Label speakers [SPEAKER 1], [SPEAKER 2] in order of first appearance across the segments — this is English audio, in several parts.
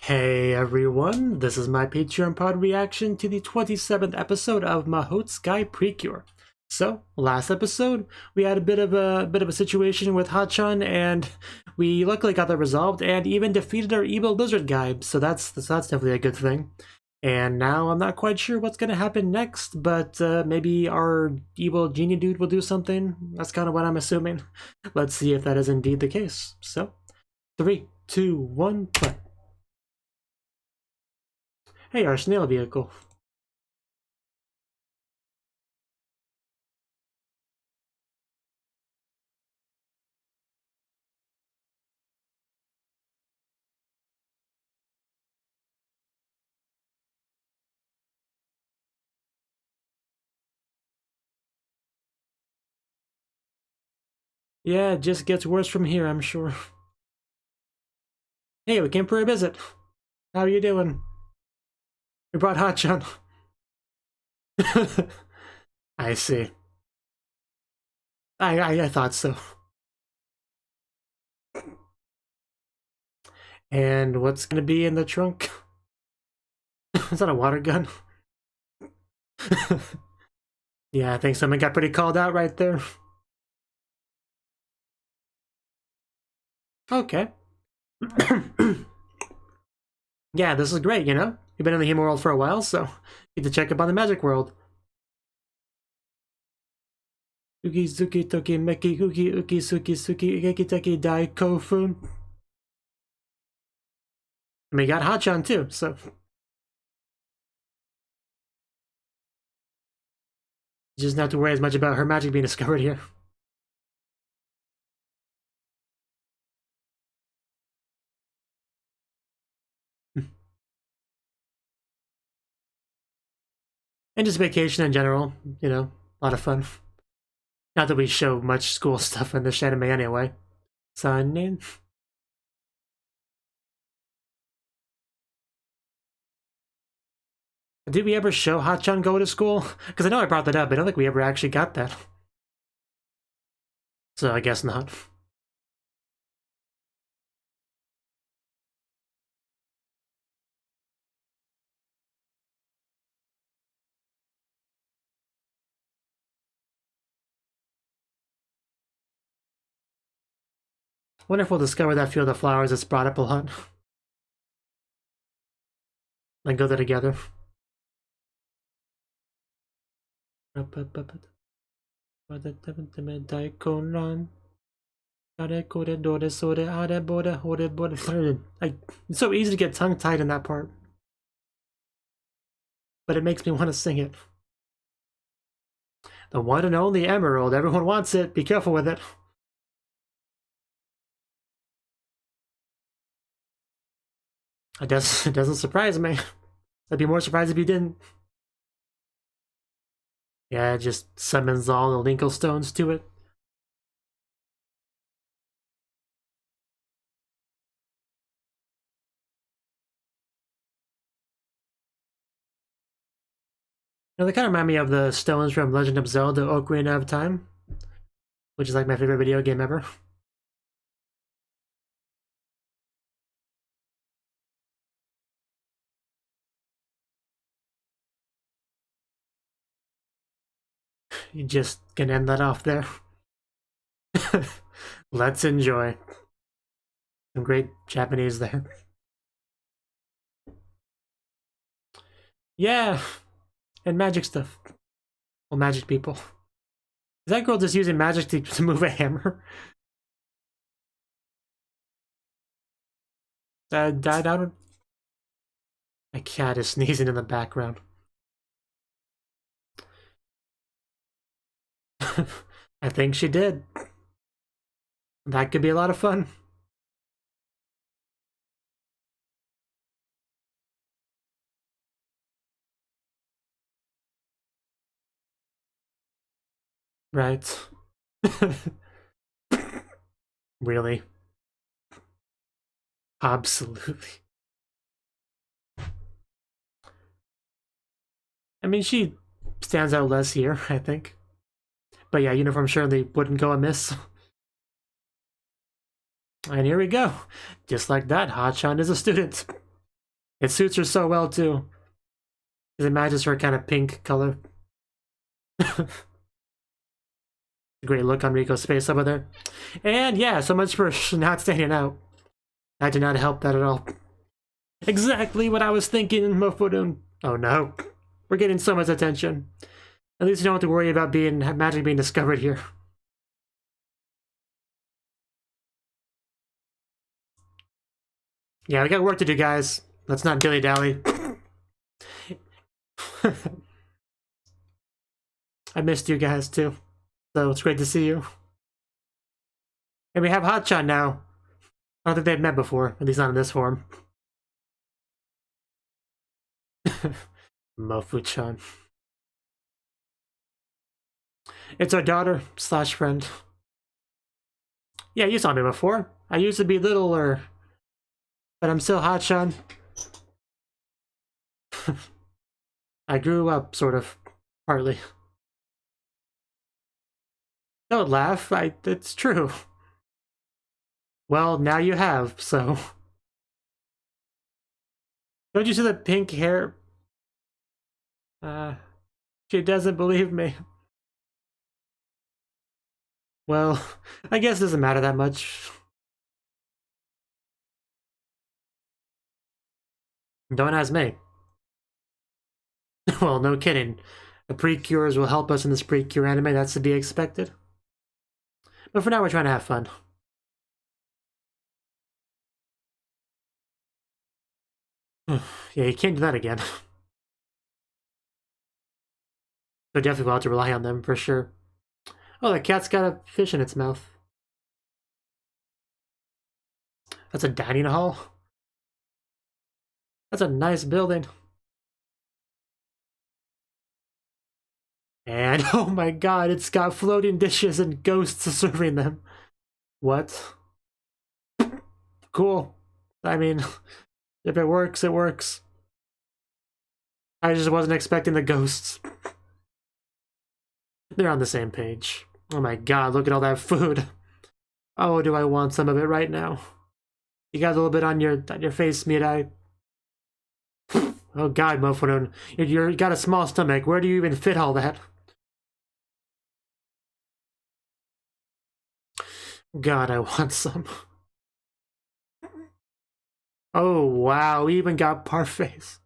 [SPEAKER 1] Hey everyone, this is my Patreon pod reaction to the 27th episode of Mahoutsukai Precure. So, last episode, we had a bit of a situation with Hachan, and we luckily got that resolved, and even defeated our evil lizard guy. So that's definitely a good thing. And now I'm not quite sure what's gonna happen next, but maybe our evil genie dude will do something. That's kind of what I'm assuming. Let's see if that is indeed the case. So, 3, 2, 1, play. Hey, our snail vehicle. Yeah, it just gets worse from here, I'm sure. Hey, we came for a visit. How are you doing? We brought Hachan. I see. I thought so. And what's gonna be in the trunk? Is that a water gun? Yeah, I think someone got pretty called out right there. Okay. Yeah, this is great, you know? You've been in the human world for a while, so get to check up on the magic world. Uki Zuki Toki Meki Uki Uki Suki Suki Eki Teki Dai Kofun. And we got Hachan too, so. You just don't have to worry as much about her magic being discovered here. And just vacation in general, you know, a lot of fun. Not that we show much school stuff in this anime anyway. Sign. Did we ever show Hachan go to school? Because I know I brought that up, but I don't think we ever actually got that. So I guess not. Wonder if we'll discover that field of flowers that's brought up a lot. And go there together. It's so easy to get tongue-tied in that part. But it makes me want to sing it. The one and only emerald. Everyone wants it. Be careful with it. It doesn't surprise me. I'd be more surprised if you didn't. Yeah, it just summons all the Linkle stones to it. You know, they kind of remind me of the stones from Legend of Zelda Ocarina of Time, which is like my favorite video game ever. You just can end that off there. Let's enjoy. Some great Japanese there. Yeah, and magic stuff. Well, magic people. Is that girl just using magic to move a hammer? Died out. My cat is sneezing in the background. I think she did. That could be a lot of fun. Right. Really? Absolutely. I mean, she stands out less here, I think. But yeah, uniform surely wouldn't go amiss. And here we go. Just like that, Hachan is a student. It suits her so well, too. It matches her kind of pink color. Great look on Rico's face over there. And yeah, so much for not standing out. That did not help that at all. Exactly what I was thinking, Mofodun. Oh no. We're getting so much attention. At least you don't have to worry about magically being discovered here. Yeah, we got work to do, guys. Let's not dilly-dally. I missed you guys, too. So it's great to see you. And we have Hotchan now. I don't think they've met before, at least not in this form. Mofu-chan. It's our daughter / friend. Yeah, you saw me before. I used to be littler, but I'm still Hotchan. I grew up, sort of, partly. Don't laugh, it's true. Well, now you have, so... Don't you see the pink hair? She doesn't believe me. Well, I guess it doesn't matter that much. Don't ask me. Well, no kidding. The Precures will help us in this Precure anime, that's to be expected. But for now, we're trying to have fun. Yeah, you can't do that again. So definitely we'll have to rely on them, for sure. Oh, the cat's got a fish in its mouth. That's a dining hall? That's a nice building. And, oh my god, it's got floating dishes and ghosts serving them. What? Cool. I mean, if it works, it works. I just wasn't expecting the ghosts. They're on the same page. Oh my god, look at all that food. Oh, do I want some of it right now. You got a little bit on your face, Mirai. Oh god, Mofodun. You got a small stomach. Where do you even fit all that? God, I want some. Oh, wow, we even got parfaits.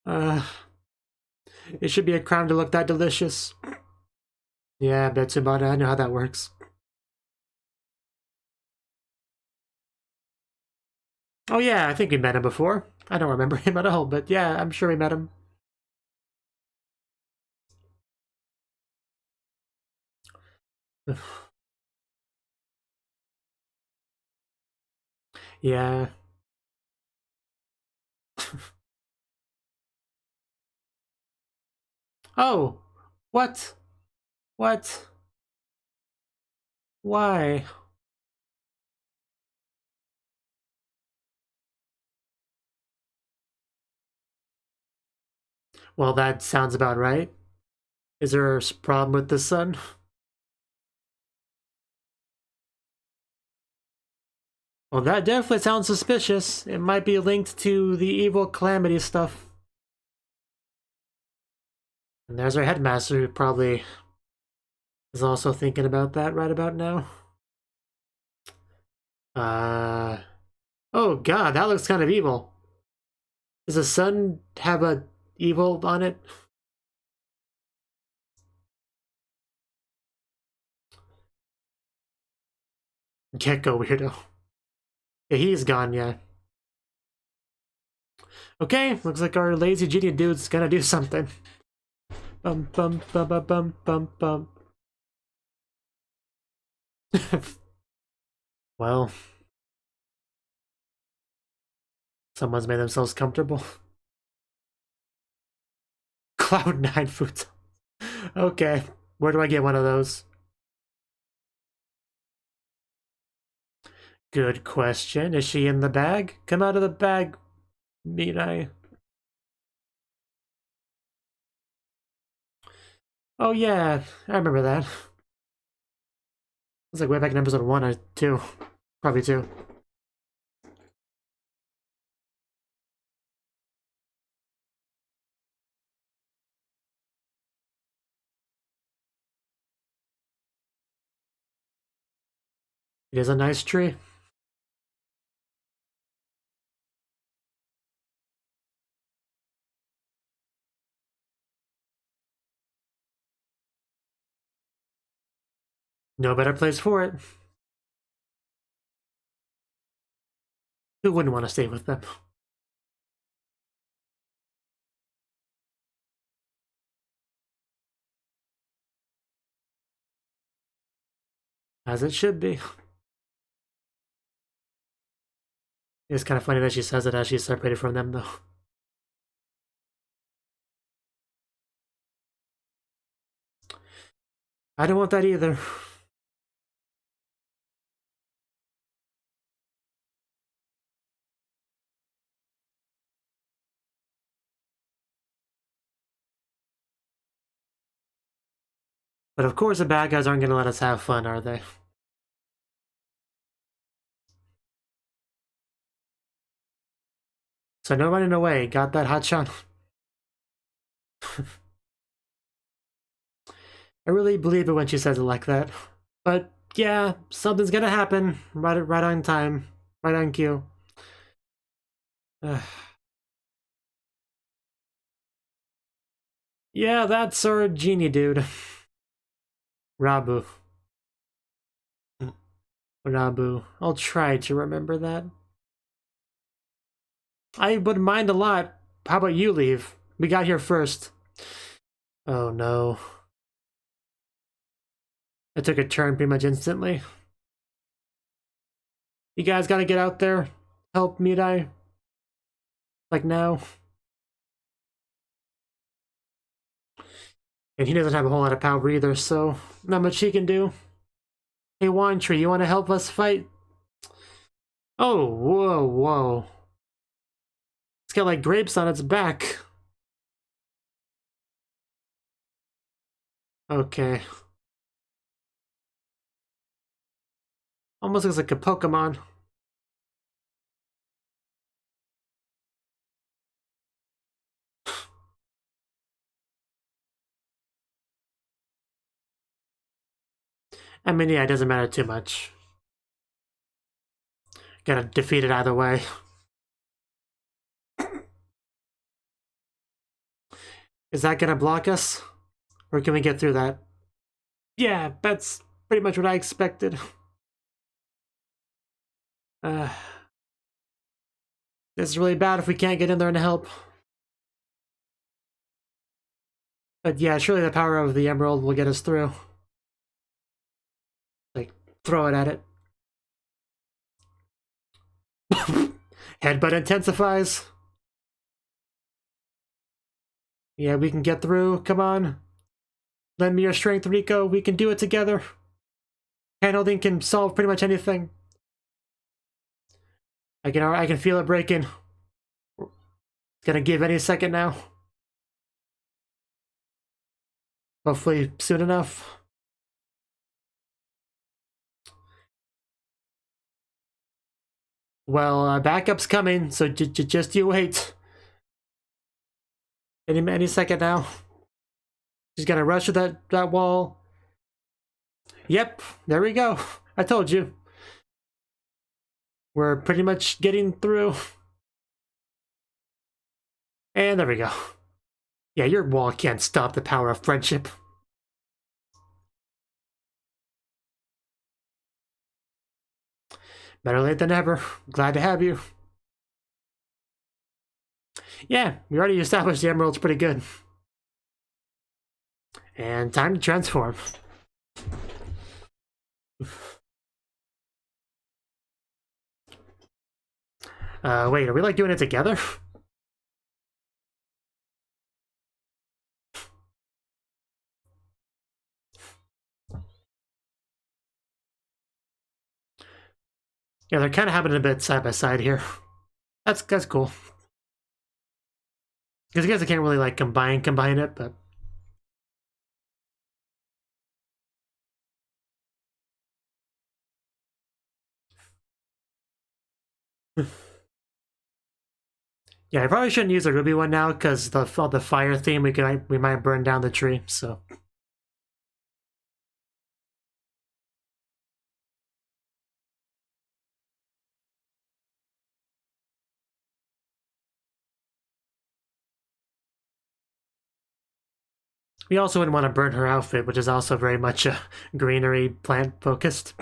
[SPEAKER 1] It should be a crime to look that delicious. Yeah, Betsubara, I know how that works. Oh yeah, I think we met him before. I don't remember him at all, but yeah, I'm sure we met him. Yeah. Oh! What? What? Why? Well, that sounds about right. Is there a problem with the sun? Well, that definitely sounds suspicious. It might be linked to the evil calamity stuff. And there's our headmaster who probably is also thinking about that right about now. Oh god, that looks kind of evil. Does the sun have a evil on it? Gecko weirdo. Yeah, he's gone, yeah. Okay, looks like our lazy genie dude's gonna do something. Bum bum bum bum bum bum bum. Well, someone's made themselves comfortable. Cloud9 food. Okay, where do I get one of those? Good question. Is she in the bag? Come out of the bag, Mirai. Oh yeah, I remember that. It was like way back in episode 1 or 2. Probably 2. It is a nice tree. No better place for it. Who wouldn't want to stay with them? As it should be. It's kind of funny that she says it as she's separated from them, though. I don't want that either. But of course the bad guys aren't going to let us have fun, are they? So no running away. Got that, Hachan? I really believe it when she says it like that. But yeah, something's gonna happen. Right on time. Right on cue. Yeah, that's our genie dude. Rabu. Rabu. I'll try to remember that. I wouldn't mind a lot. How about you leave? We got here first. Oh no. It took a turn pretty much instantly. You guys gotta get out there. Help Mirai. Like now. And he doesn't have a whole lot of power either, so not much he can do. Hey, Wine Tree, you want to help us fight? Oh, whoa, whoa. It's got like grapes on its back. Okay. Almost looks like a Pokemon. I mean, yeah, it doesn't matter too much. Gotta defeat it either way. Is that gonna block us? Or can we get through that? Yeah, that's pretty much what I expected. This is really bad if we can't get in there and help. But yeah, surely the power of the emerald will get us through. Like, throw it at it. Headbutt intensifies. Yeah, we can get through. Come on. Lend me your strength, Rico. We can do it together. Handholding can solve pretty much anything. I can feel it breaking. It's gonna give any second now. Hopefully soon enough. Well, backup's coming, so just you wait. Any second now. She's gonna rush to that wall. Yep, there we go. I told you. We're pretty much getting through. And there we go. Yeah, your wall can't stop the power of friendship. Better late than never. Glad to have you. Yeah, we already established the emerald's pretty good. And time to transform. Wait, are we like doing it together? Yeah, they're kind of happening a bit side by side here. That's cool. Because I guess I can't really like combine it, but yeah, I probably shouldn't use the ruby one now because the fire theme we might burn down the tree. So We also wouldn't want to burn her outfit, which is also very much greenery plant focused.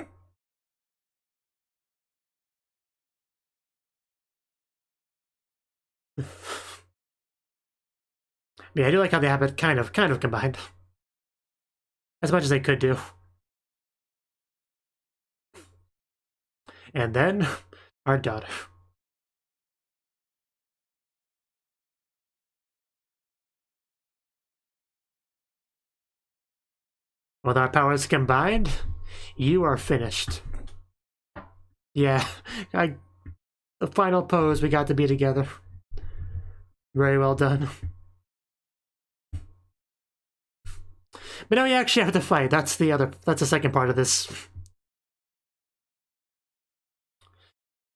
[SPEAKER 1] Yeah, I do like how they have it kind of combined. As much as they could do. And then, our daughter. With our powers combined, you are finished. Yeah, the final pose, we got to be together. Very well done. But now we actually have to fight. That's the second part of this.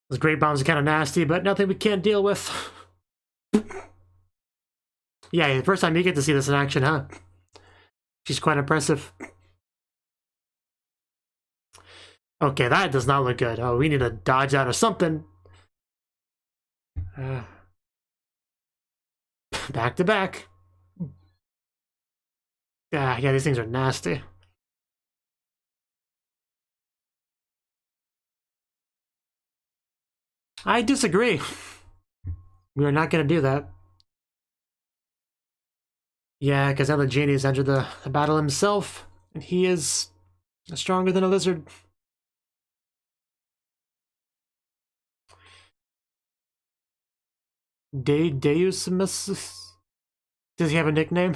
[SPEAKER 1] Those great bombs are kind of nasty, but nothing we can't deal with. Yeah, the first time you get to see this in action, huh? She's quite impressive. Okay, that does not look good. Oh, we need to dodge that or something. Back to back. Yeah, these things are nasty. I disagree. We are not going to do that. Yeah, because now the genie has entered the battle himself, and he is stronger than a lizard. Deus. Does he have a nickname?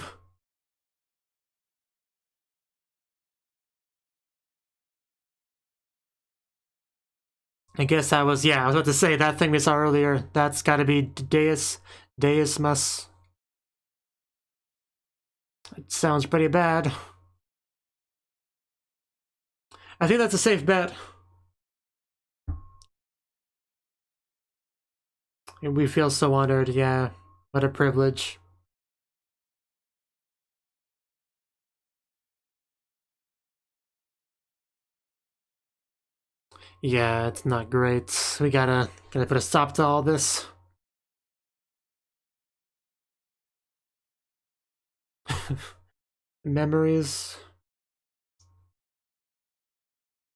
[SPEAKER 1] I guess I was about to say that thing we saw earlier. That's got to be Deus Mus. It sounds pretty bad. I think that's a safe bet. And we feel so honored, yeah. What a privilege. Yeah, it's not great. We gotta put a stop to all this. Memories.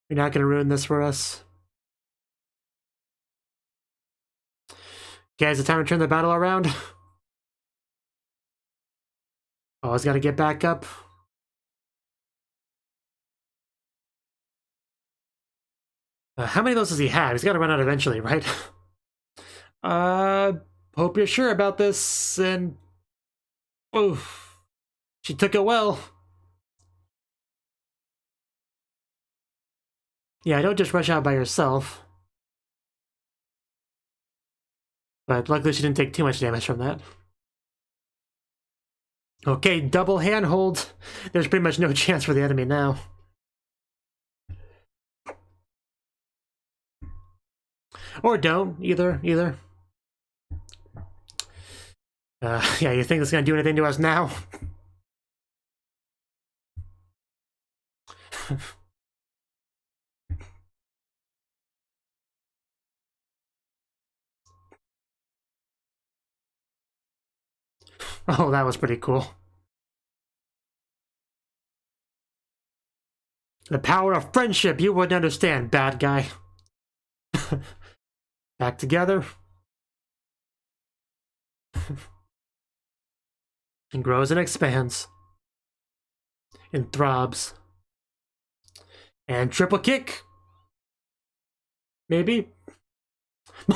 [SPEAKER 1] You're not gonna ruin this for us. Okay, is it time to turn the battle around? Oh, he's gotta get back up. How many of those does he have? He's gotta run out eventually, right? Hope you're sure about this, and... Oof. She took it well. Yeah, don't just rush out by yourself. But luckily she didn't take too much damage from that. Okay, double handhold. There's pretty much no chance for the enemy now. Or don't, either. Yeah, you think it's gonna do anything to us now? Oh, that was pretty cool. The power of friendship, you wouldn't understand, bad guy. Back together. And grows and expands. And throbs. And triple kick. Maybe.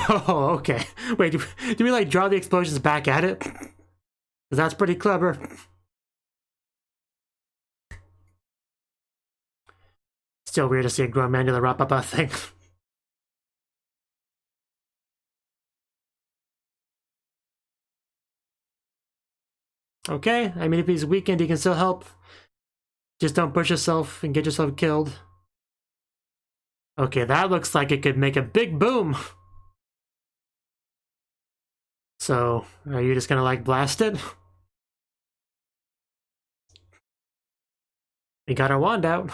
[SPEAKER 1] Oh, okay. Wait, do we like draw the explosions back at it? Because that's pretty clever. Still weird to see a grown man do the Rapapa thing. Okay, I mean, if he's weakened, he can still help. Just don't push yourself and get yourself killed. Okay, that looks like it could make a big boom. So, are you just gonna, like, blast it? We got our wand out.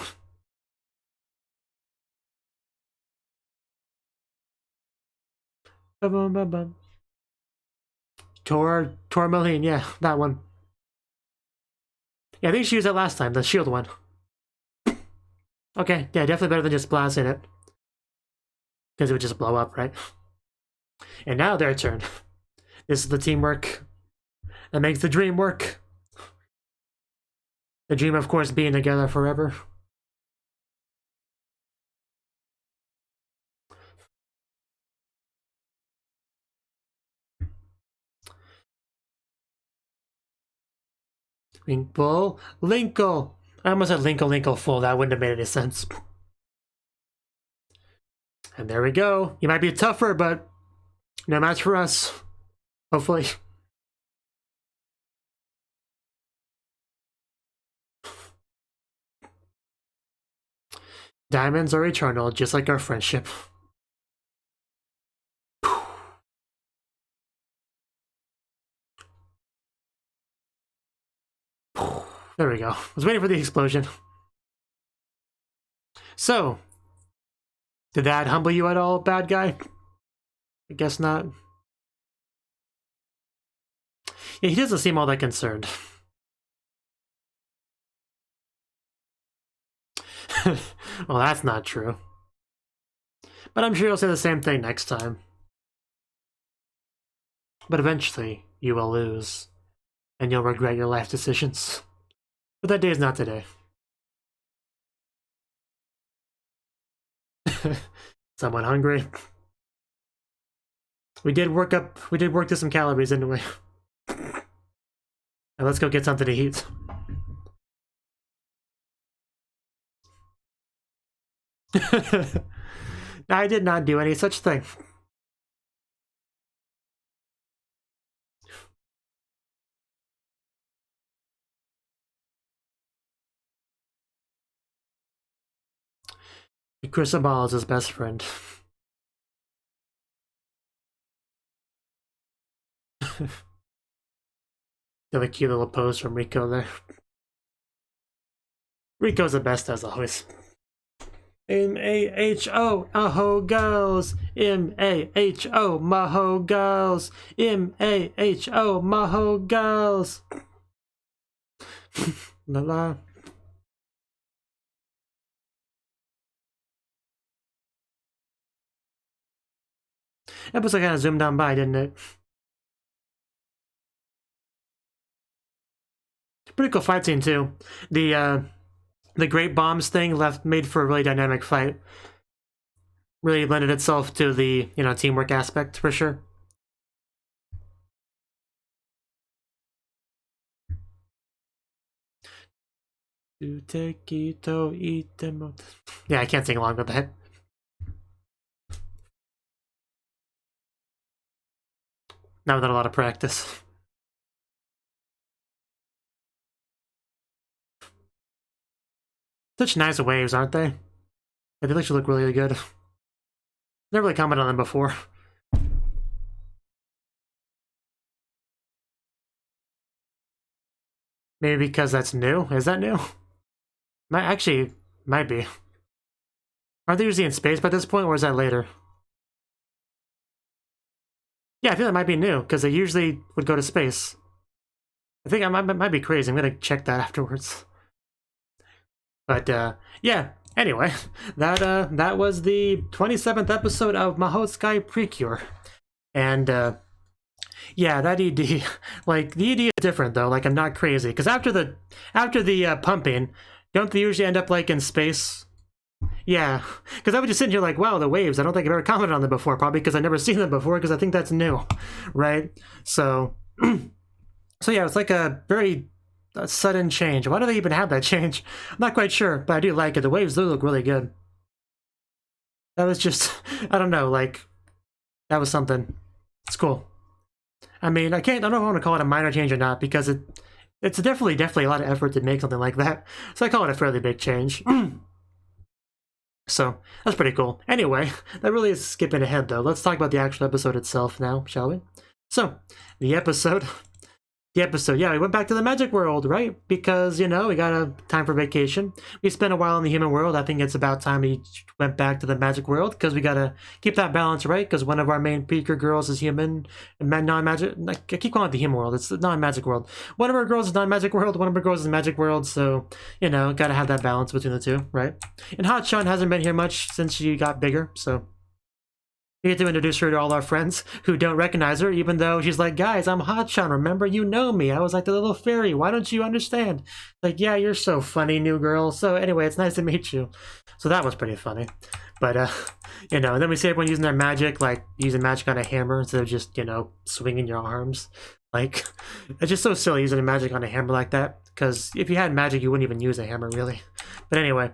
[SPEAKER 1] Tourmaline, yeah, that one. Yeah, I think she used that last time, the shield one. Okay, yeah, definitely better than just blasting it. Because it would just blow up, right? And now their turn. This is the teamwork that makes the dream work. The dream, of course, being together forever. Winkle, Linkle. I almost said Linkle full. That wouldn't have made any sense. And there we go. You might be tougher, but no match for us. Hopefully. Diamonds are eternal, just like our friendship. There we go. I was waiting for the explosion. So, did that humble you at all, bad guy? I guess not. Yeah, he doesn't seem all that concerned. Well, that's not true. But I'm sure he'll say the same thing next time. But eventually, you will lose. And you'll regret your life decisions. But that day is not today. Someone hungry? We did work to some calories, didn't we? And let's go get something to eat. I did not do any such thing. Cristobal is his best friend. Got a cute little pose from Rico there. Rico's the best as always. M-A-H-O, Maho girls. M-A-H-O, Maho girls. M-A-H-O, Maho girls. La la. Episode kind of zoomed on by, didn't it? Pretty cool fight scene too. The great bombs thing made for a really dynamic fight. Really lended itself to the, you know, teamwork aspect for sure. Yeah, I can't sing along with that. Not without a lot of practice. Such nice waves, aren't they? Yeah, they actually look really good. Never really commented on them before. Maybe because that's new? Is that new? Might be. Aren't they usually in space by this point, or is that later? Yeah, I feel that might be new, because they usually would go to space. I think I might be crazy. I'm gonna check that afterwards. But, yeah. Anyway, that was the 27th episode of Mahoutsukai Precure. And, yeah, that ED, like, the ED is different, though. Like, I'm not crazy. Because after the pumping, don't they usually end up, like, in space? Yeah, because I was just sitting here like, wow, the waves. I don't think I've ever commented on them before, probably because I've never seen them before, because I think that's new, right? So, so yeah, it's like a very sudden change. Why do they even have that change? I'm not quite sure, but I do like it. The waves do look really good. That was just, I don't know, like, that was something. It's cool. I mean, I don't know if I want to call it a minor change or not, because it's definitely a lot of effort to make something like that. So I call it a fairly big change. So, that's pretty cool. Anyway, that really is skipping ahead, though. Let's talk about the actual episode itself now, shall we? So, the episode the episode. Yeah, we went back to the magic world, right? Because, you know, we got a time for vacation. We spent a while in the human world. I think it's about time we went back to the magic world because we got to keep that balance, right? Because one of our main Precure girls is human, non-magic. I keep calling it the human world. It's the non-magic world. One of our girls is non-magic world. One of our girls is magic world. So, you know, got to have that balance between the two, right? And Hachan hasn't been here much since she got bigger, so we get to introduce her to all our friends who don't recognize her, even though she's like, guys, I'm Hachan, remember? You know me. I was like the little fairy. Why don't you understand? Like, yeah, you're so funny, new girl. So anyway, it's nice to meet you. So that was pretty funny. But, you know, and then we see everyone using their magic, like using magic on a hammer instead of just, you know, swinging your arms. Like, it's just so silly using magic on a hammer like that. Because if you had magic, you wouldn't even use a hammer, really. But anyway,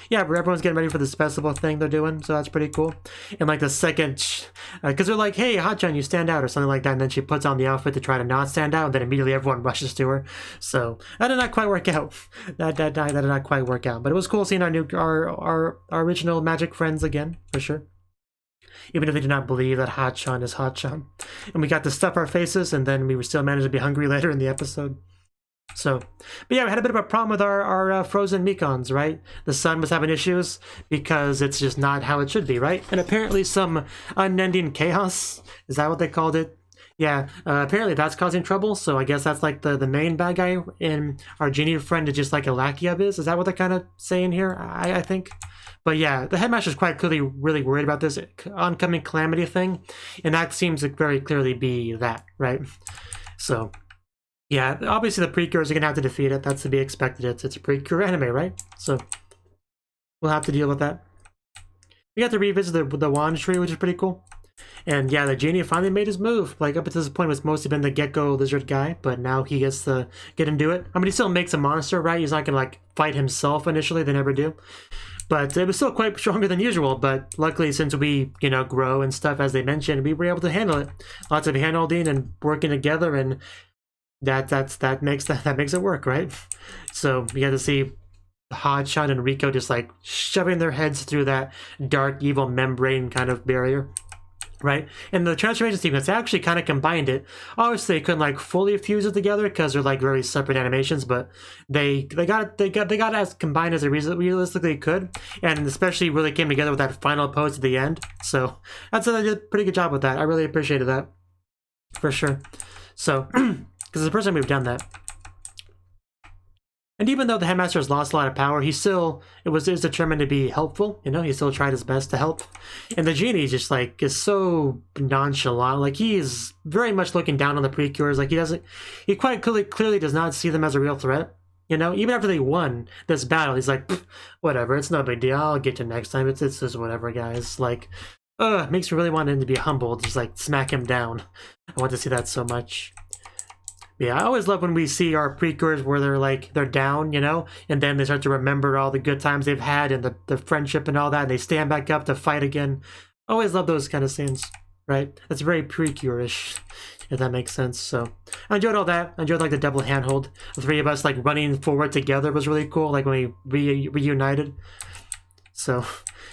[SPEAKER 1] yeah, but everyone's getting ready for this festival thing they're doing, so that's pretty cool. And like the second, because they're like, hey, Hachan, you stand out, or something like that, and then she puts on the outfit to try to not stand out, and then immediately everyone rushes to her. So that did not quite work out. That did not quite work out. But it was cool seeing our original magic friends again, for sure. Even if they did not believe that Hachan is Hachan. And we got to stuff our faces, and then we were still managed to be hungry later in the episode. So, but yeah, we had a bit of a problem with our frozen Mekons, right? The sun was having issues because it's just not how it should be, right? And apparently some unending chaos, is that what they called it? Yeah, apparently that's causing trouble, so I guess that's like the main bad guy, and our genie friend is just like a lackey of his. Is that what they're kind of saying here? I think. But yeah, the headmaster's quite clearly really worried about this oncoming calamity thing, and that seems to very clearly be that, right? So yeah, obviously the Precures are going to have to defeat it. That's to be expected. It's a Precure anime, right? So we'll have to deal with that. We got to revisit the wand tree, which is pretty cool. And yeah, the genie finally made his move. Like, up until this point, it's mostly been the gecko lizard guy, but now he gets to get into it. I mean, he still makes a monster, right? He's not going to, like, fight himself initially. They never do. But it was still quite stronger than usual. But luckily, since we, you know, grow and stuff, as they mentioned, we were able to handle it. Lots of hand-holding and working together, and that makes it work, right? So we got to see Hachan and Rico just like shoving their heads through that dark evil membrane kind of barrier, right? And the transformation sequence, they actually kind of combined it. Obviously they couldn't like fully fuse it together because they're like very separate animations, but they got it as combined as they realistically could, and especially really came together with that final pose at the end. So they did a pretty good job with that. I really appreciated that, for sure. So because it's the first time we've done that. And even though the headmaster has lost a lot of power, he still is determined to be helpful. You know, he still tried his best to help. And the genie just like is so nonchalant. Like, he is very much looking down on the Precures. Like, he quite clearly does not see them as a real threat. You know, even after they won this battle, he's like, whatever, it's no big deal. I'll get you next time. It's just whatever, guys. Like, makes me really want him to be humbled. Just like smack him down. I want to see that so much. Yeah, I always love when we see our Precures where they're down, you know, and then they start to remember all the good times they've had and the friendship and all that, and they stand back up to fight again. I always love those kind of scenes, right? That's very Precure-ish, if that makes sense. So I enjoyed all that. I enjoyed like the double handhold. The three of us like running forward together was really cool, like when we reunited. So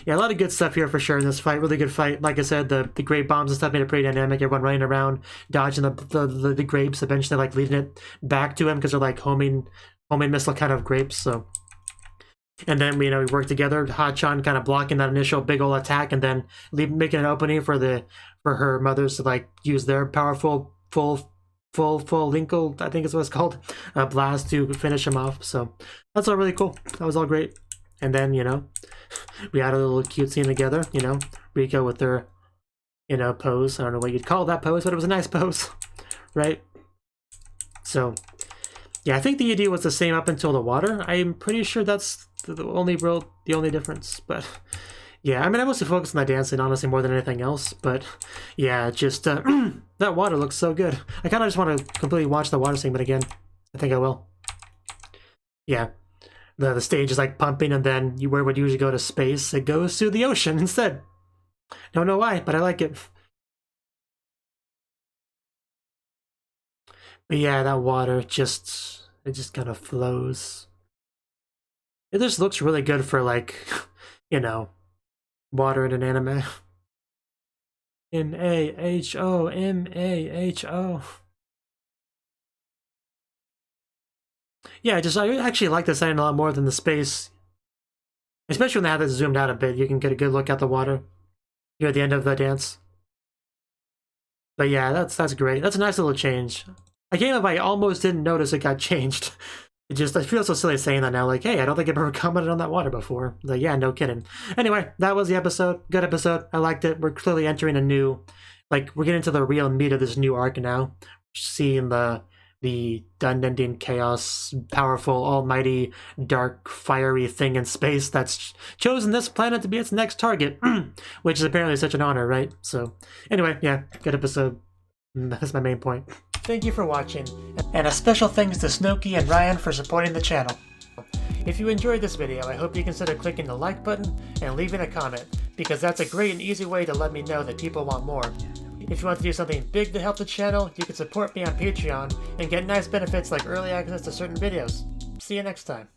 [SPEAKER 1] yeah, a lot of good stuff here for sure in this fight. Really good fight. Like I said, the grape bombs and stuff made it pretty dynamic. Everyone running around, dodging the grapes, eventually like leading it back to him because they're like homing missile kind of grapes. So, and then we work together. Hachan kind of blocking that initial big ol' attack, and then making an opening for her mothers to like use their powerful full Linkle, I think is what it's called, blast to finish him off. So that's all really cool. That was all great. And then, we had a little cute scene together, Rico with her, pose. I don't know what you'd call that pose, but it was a nice pose, right? So, yeah, I think the idea was the same up until the water. I'm pretty sure that's the only difference, but yeah, I mean, I mostly focused on that dancing, honestly, more than anything else, but yeah, just, that water looks so good. I kind of just want to completely watch the water scene, but again, I think I will. Yeah. The stage is like pumping, and then where would usually go to space, it goes to the ocean instead. Don't know why, but I like it. But yeah, that water it just kind of flows. It just looks really good for like, water in an anime. Mahoutsukai. yeah, I actually like this setting a lot more than the space. Especially when they have it zoomed out a bit, you can get a good look at the water here at the end of the dance. But yeah, that's great. That's a nice little change. A game of I almost didn't notice it got changed. I feel so silly saying that now, like, hey, I don't think I've ever commented on that water before. Like, yeah, no kidding. Anyway, that was the episode. Good episode. I liked it. We're clearly entering a new, like, we're getting to the real meat of this new arc now. Seeing the unending chaos, powerful, almighty, dark, fiery thing in space that's chosen this planet to be its next target, which is apparently such an honor, right? So, anyway, yeah, good episode. That's my main point. Thank you for watching, and a special thanks to Cnouki and Ryan for supporting the channel. If you enjoyed this video, I hope you consider clicking the like button and leaving a comment, because that's a great and easy way to let me know that people want more. If you want to do something big to help the channel, you can support me on Patreon and get nice benefits like early access to certain videos. See you next time.